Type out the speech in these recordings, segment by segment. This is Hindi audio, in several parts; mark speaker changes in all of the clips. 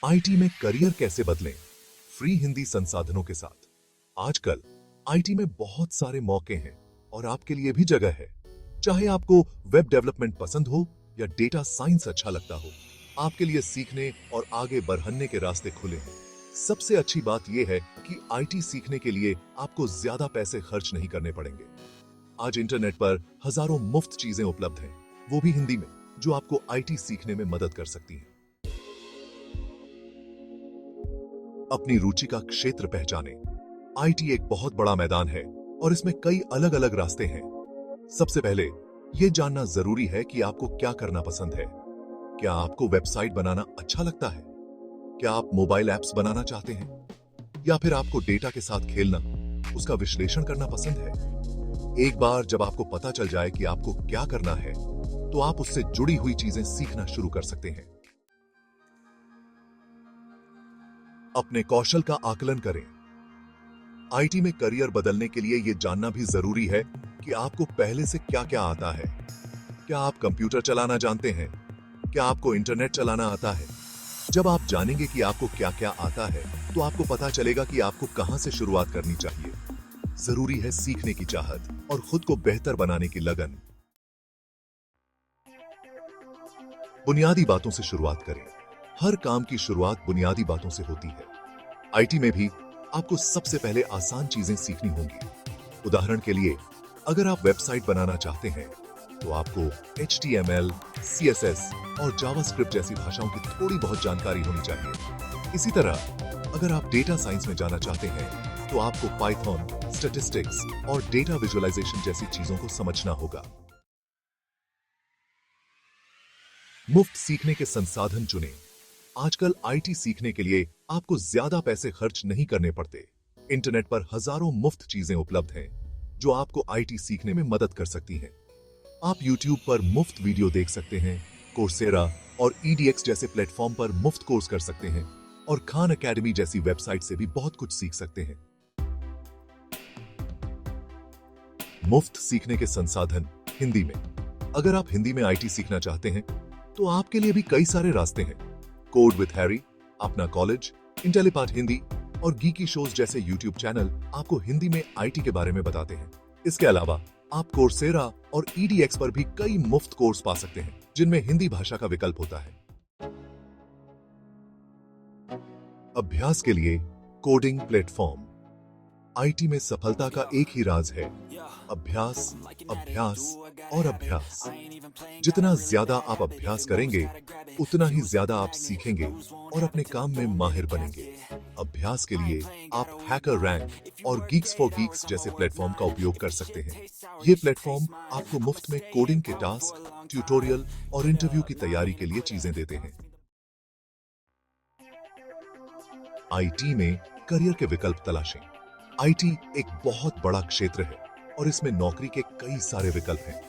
Speaker 1: आईटी में करियर कैसे बदलें? फ्री हिंदी संसाधनों के साथ। आजकल आईटी में बहुत सारे मौके हैं और आपके लिए भी जगह है। चाहे आपको वेब डेवलपमेंट पसंद हो या डेटा साइंस अच्छा लगता हो, आपके लिए सीखने और आगे बढ़ने के रास्ते खुले हैं। सबसे अच्छी बात यह है कि आईटी सीखने के लिए आपको ज्यादा पैसे खर्च नहीं करने पड़ेंगे। आज इंटरनेट पर हजारों मुफ्त चीजें उपलब्ध हैं, वो भी हिंदी में, जो आपको आईटी सीखने में मदद कर सकती हैं। अपनी रुचि का क्षेत्र पहचानें। आईटी एक बहुत बड़ा मैदान है और इसमें कई अलग अलग रास्ते हैं। सबसे पहले यह जानना जरूरी है कि आपको क्या करना पसंद है। क्या आपको वेबसाइट बनाना अच्छा लगता है? क्या आप मोबाइल ऐप्स बनाना चाहते हैं? या फिर आपको डेटा के साथ खेलना, उसका विश्लेषण करना पसंद है? एक बार जब आपको पता चल जाए कि आपको क्या करना है, तो आप उससे जुड़ी हुई चीजें सीखना शुरू कर सकते हैं। अपने कौशल का आकलन करें। आईटी में करियर बदलने के लिए यह जानना भी जरूरी है कि आपको पहले से क्या क्या आता है। क्या आप कंप्यूटर चलाना जानते हैं? क्या आपको इंटरनेट चलाना आता है? जब आप जानेंगे कि आपको क्या क्या आता है, तो आपको पता चलेगा कि आपको कहां से शुरुआत करनी चाहिए। जरूरी है सीखने की चाहत और खुद को बेहतर बनाने की लगन। बुनियादी बातों से शुरुआत करें। हर काम की शुरुआत बुनियादी बातों से होती है। आईटी में भी आपको सबसे पहले आसान चीजें सीखनी होंगी। उदाहरण के लिए, अगर आप वेबसाइट बनाना चाहते हैं, तो आपको HTML, CSS और जावास्क्रिप्ट जैसी भाषाओं की थोड़ी बहुत जानकारी होनी चाहिए। इसी तरह अगर आप डेटा साइंस में जाना चाहते हैं, तो आपको पाइथन, स्टैटिस्टिक्स और डेटा विजुअलाइजेशन जैसी चीजों को समझना होगा। मुफ्त सीखने के संसाधन चुनें। आजकल आईटी सीखने के लिए आपको ज्यादा पैसे खर्च नहीं करने पड़ते। इंटरनेट पर हजारों मुफ्त चीजें उपलब्ध हैं, जो आपको आईटी सीखने में मदद कर सकती हैं। आप YouTube पर मुफ्त वीडियो देख सकते हैं, कोर्सेरा और EDX जैसे प्लेटफॉर्म पर मुफ्त कोर्स कर सकते हैं और खान एकेडमी जैसी वेबसाइट से भी बहुत कुछ सीख सकते हैं। मुफ्त सीखने के संसाधन हिंदी में। अगर आप हिंदी में आईटी सीखना चाहते हैं, तो आपके लिए भी कई सारे रास्ते हैं। कोड विथ हैरी, अपना कॉलेज, इंटेलीपार्ट हिंदी और गीकी शोज जैसे यूट्यूब चैनल आपको हिंदी में आईटी के बारे में बताते हैं। इसके अलावा आप कोर्सेरा और EDX पर भी कई मुफ्त कोर्स पा सकते हैं, जिनमें हिंदी भाषा का विकल्प होता है। अभ्यास के लिए कोडिंग प्लेटफॉर्म। आईटी में सफलता का एक ही राज है, अभ्यास, अभ्यास और अभ्यास। जितना ज्यादा आप अभ्यास करेंगे, उतना ही ज्यादा आप सीखेंगे और अपने काम में माहिर बनेंगे। अभ्यास के लिए आप हैकर रैंक और गीक्स फॉर गीक्स जैसे प्लेटफॉर्म का उपयोग कर सकते हैं। ये प्लेटफॉर्म आपको मुफ्त में कोडिंग के टास्क, ट्यूटोरियल और इंटरव्यू की तैयारी के लिए चीजें देते हैं। आईटी में करियर के विकल्प तलाशें। आईटी एक बहुत बड़ा क्षेत्र है और इसमें नौकरी के कई सारे विकल्प हैं।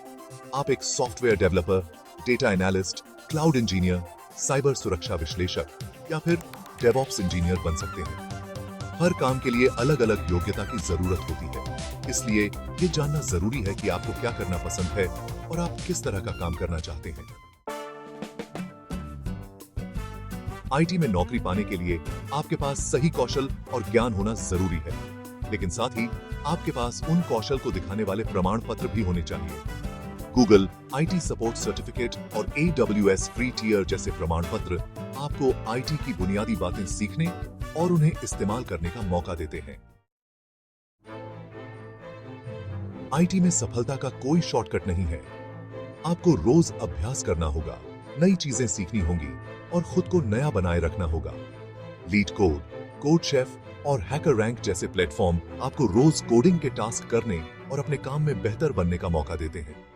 Speaker 1: आप एक software developer, data analyst, cloud engineer, cyber सुरक्षा विश्लेषक या फिर डेवऑप्स इंजीनियर बन सकते हैं। हर काम के लिए अलग अलग योग्यता की जरूरत होती है, इसलिए ये जानना जरूरी है कि आपको क्या करना पसंद है और आप किस तरह का काम करना चाहते हैं। आईटी में नौकरी पाने के लिए आपके पास सही कौशल और ज्ञान होना जरूरी है, लेकिन साथ ही आपके पास उन कौशल को दिखाने वाले प्रमाण पत्र भी होने चाहिए। गूगल आईटी सपोर्ट सर्टिफिकेट और AWS फ्री टियर जैसे प्रमाण पत्र आपको आईटी की बुनियादी बातें सीखने और उन्हें इस्तेमाल करने का मौका देते हैं। आईटी में सफलता का कोई शॉर्टकट नहीं है। आपको रोज अभ्यास करना होगा, नई चीजें सीखनी होंगी और खुद को नया बनाए रखना होगा। लीड कोड, कोड शेफ और हैकर रैंक जैसे प्लेटफॉर्म आपको रोज कोडिंग के टास्क करने और अपने काम में बेहतर बनने का मौका देते हैं।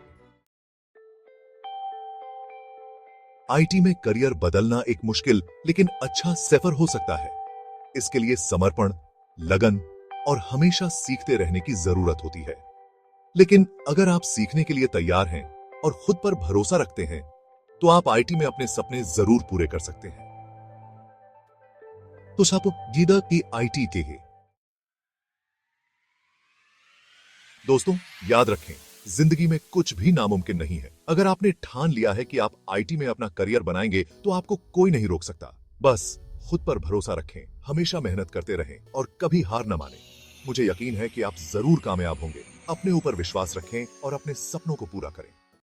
Speaker 1: आईटी में करियर बदलना एक मुश्किल लेकिन अच्छा सफर हो सकता है। इसके लिए समर्पण, लगन और हमेशा सीखते रहने की जरूरत होती है। लेकिन अगर आप सीखने के लिए तैयार हैं और खुद पर भरोसा रखते हैं, तो आप आईटी में अपने सपने जरूर पूरे कर सकते हैं। तो साप जीदा की आईटी के है। दोस्तों, याद रखें, जिंदगी में कुछ भी नामुमकिन नहीं है। अगर आपने ठान लिया है कि आप आईटी में अपना करियर बनाएंगे, तो आपको कोई नहीं रोक सकता। बस खुद पर भरोसा रखें, हमेशा मेहनत करते रहें और कभी हार न मानें। मुझे यकीन है कि आप जरूर कामयाब होंगे। अपने ऊपर विश्वास रखें और अपने सपनों को पूरा करें।